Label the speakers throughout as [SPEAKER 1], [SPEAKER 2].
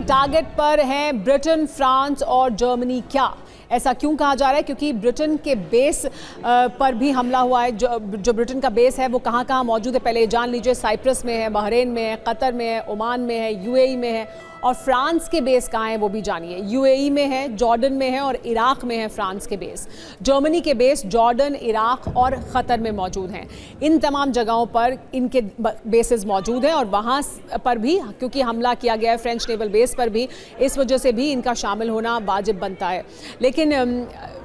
[SPEAKER 1] Target पर हैं Britain, France और जर्मनी। क्या ऐसा क्यों कहा जा रहा है? क्योंकि ब्रिटेन के बेस पर भी हमला हुआ है। जो ब्रिटेन का बेस है वो कहाँ कहाँ मौजूद है पहले जान लीजिए। साइप्रस में है, बहरीन में है, कतर में है, ओमान में है, यूएई में है। और फ्रांस के बेस कहाँ हैं वो भी जानिए। यूएई में है, जॉर्डन में है और इराक में है फ्रांस के बेस। जर्मनी के बेस जॉर्डन, इराक और क़तर में मौजूद हैं। इन तमाम जगहों पर इनके बेसेस मौजूद हैं और वहाँ पर भी क्योंकि हमला किया गया है फ्रेंच नेवल बेस पर भी, इस वजह से भी इनका शामिल होना वाजिब बनता है। लेकिन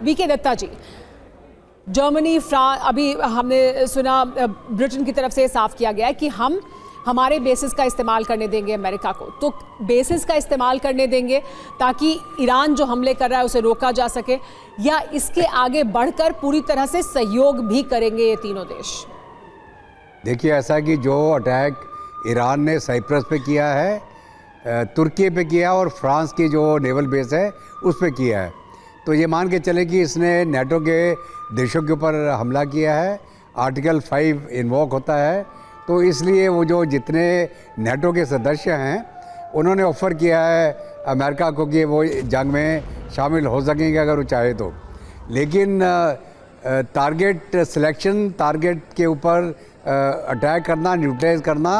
[SPEAKER 1] वीके दत्ता जी, जर्मनी, अभी हमने सुना ब्रिटेन की तरफ से साफ किया गया है कि हम हमारे बेसिस का इस्तेमाल करने देंगे अमेरिका को। तो बेसिस का इस्तेमाल करने देंगे ताकि ईरान जो हमले कर रहा है उसे रोका जा सके, या इसके आगे बढ़कर पूरी तरह से सहयोग भी करेंगे ये तीनों देश?
[SPEAKER 2] देखिए, ऐसा कि जो अटैक ईरान ने साइप्रस पे किया है, तुर्की पे किया और फ्रांस की जो नेवल बेस है उस पे किया है, तो ये मान के चले कि इसने नेटो के देशों के ऊपर हमला किया है। आर्टिकल 5 इन्वोक होता है, तो इसलिए वो जो जितने नेटो के सदस्य हैं उन्होंने ऑफ़र किया है अमेरिका को कि वो जंग में शामिल हो सकेंगे अगर वो चाहे तो। लेकिन टारगेट सिलेक्शन, टारगेट के ऊपर अटैक करना, न्यूट्रलाइज करना,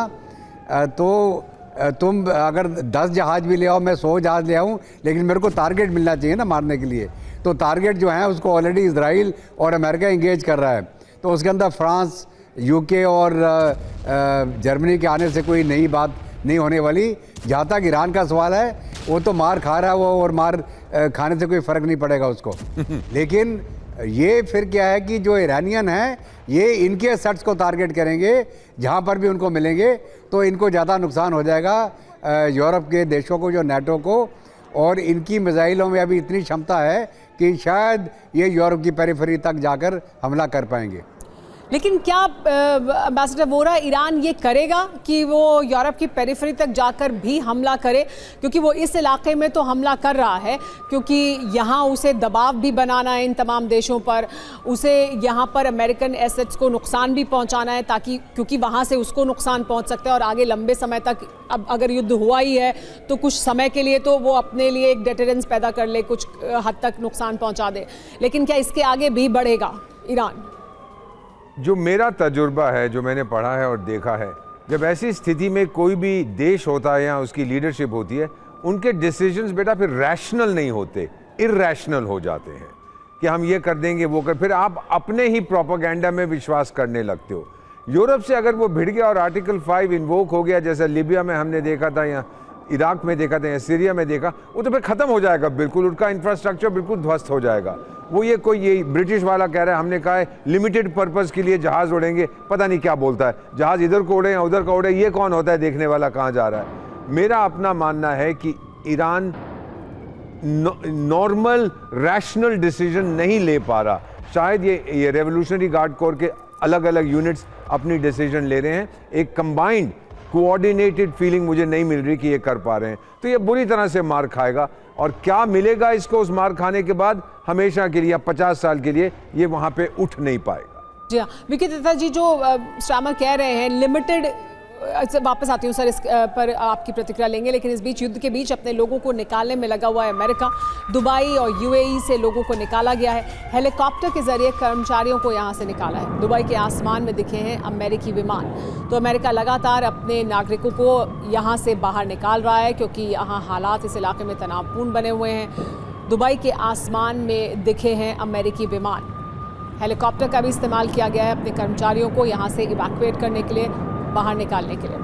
[SPEAKER 2] तो तुम अगर 10 जहाज़ भी ले आओ, मैं 100 जहाज़ ले आऊँ, लेकिन मेरे को टारगेट मिलना चाहिए ना मारने के लिए। तो टारगेट जो है उसको ऑलरेडी इजराइल और अमेरिका इंगेज कर रहा है, तो उसके अंदर फ्रांस, यूके और जर्मनी के आने से कोई नई बात नहीं होने वाली। जहाँ तक ईरान का सवाल है, वो तो मार खा रहा है वो, और मार खाने से कोई फ़र्क नहीं पड़ेगा उसको। लेकिन ये फिर क्या है कि जो ईरानियन हैं ये इनके एसेट्स को टारगेट करेंगे, जहाँ पर भी उनको मिलेंगे, तो इनको ज़्यादा नुकसान हो जाएगा यूरोप के देशों को, जो नेटो को। और इनकी मिसाइलों में अभी इतनी क्षमता है कि शायद ये यूरोप की पेरिफेरी तक जाकर हमला कर पाएंगे।
[SPEAKER 1] लेकिन क्या एम्बेसडर वोरा, ईरान ये करेगा कि वो यूरोप की पेरिफेरी तक जाकर भी हमला करे? क्योंकि वो इस इलाके में तो हमला कर रहा है, क्योंकि यहाँ उसे दबाव भी बनाना है इन तमाम देशों पर, उसे यहाँ पर अमेरिकन एसेट्स को नुकसान भी पहुँचाना है, ताकि क्योंकि वहाँ से उसको नुकसान पहुँच सकता है और आगे लंबे समय तक, अब अगर युद्ध हुआ ही है तो कुछ समय के लिए तो वो अपने लिए एक डेटरेंस पैदा कर ले, कुछ हद तक नुकसान पहुँचा दे। लेकिन क्या इसके आगे भी बढ़ेगा ईरान?
[SPEAKER 3] जो मेरा तजुर्बा है, जो मैंने पढ़ा है और देखा है, जब ऐसी स्थिति में कोई भी देश होता है या उसकी लीडरशिप होती है, उनके डिसीजंस बेटा फिर रैशनल नहीं होते, इरैशनल हो जाते हैं कि हम ये कर देंगे, वो कर, फिर आप अपने ही प्रोपेगेंडा में विश्वास करने लगते हो। यूरोप से अगर वो भिड़ गया और आर्टिकल 5 इन्वोक हो गया, जैसा लीबिया में हमने देखा था या इराक में देखा था या सीरिया में देखा, वो तो फिर ख़त्म हो जाएगा बिल्कुल, उनका इंफ्रास्ट्रक्चर बिल्कुल ध्वस्त हो जाएगा। वो ये ब्रिटिश वाला कह रहा है, हमने कहा है लिमिटेड पर्पज़ के लिए जहाज़ उड़ेंगे, पता नहीं क्या बोलता है, जहाज़ इधर को उड़े या उधर का उड़े, ये कौन होता है देखने वाला, कहाँ जा रहा है। मेरा अपना मानना है कि ईरान नॉर्मल रैशनल डिसीजन नहीं ले पा रहा। शायद ये रेवोल्यूशनरी गार्ड कोर के अलग अलग यूनिट्स अपनी डिसीजन ले रहे हैं, एक कंबाइंड कोऑर्डिनेटेड फीलिंग मुझे नहीं मिल रही कि ये कर पा रहे हैं। तो ये बुरी तरह से मार खाएगा, और क्या मिलेगा इसको उस मार खाने के बाद? हमेशा के लिए या 50 साल के लिए ये वहाँ पे उठ नहीं पाएगा।
[SPEAKER 1] जी हाँ, वीके दत्ता जी, जो स्टामर कह रहे हैं लिमिटेड, वापस आती हूँ सर, इस पर आपकी प्रतिक्रिया लेंगे। लेकिन इस बीच युद्ध के बीच अपने लोगों को निकालने में लगा हुआ है अमेरिका। दुबई और यूएई से लोगों को निकाला गया है, हेलीकॉप्टर के जरिए कर्मचारियों को यहाँ से निकाला है। दुबई के आसमान में दिखे हैं अमेरिकी विमान। तो अमेरिका लगातार अपने नागरिकों को यहाँ से बाहर निकाल रहा है, क्योंकि यहाँ हालात इस इलाके में तनावपूर्ण बने हुए हैं। दुबई के आसमान में दिखे हैं अमेरिकी विमान। हेलीकॉप्टर का भी इस्तेमाल किया गया है अपने कर्मचारियों को यहाँ से इवैक्यूएट करने के लिए, बाहर निकालने के लिए।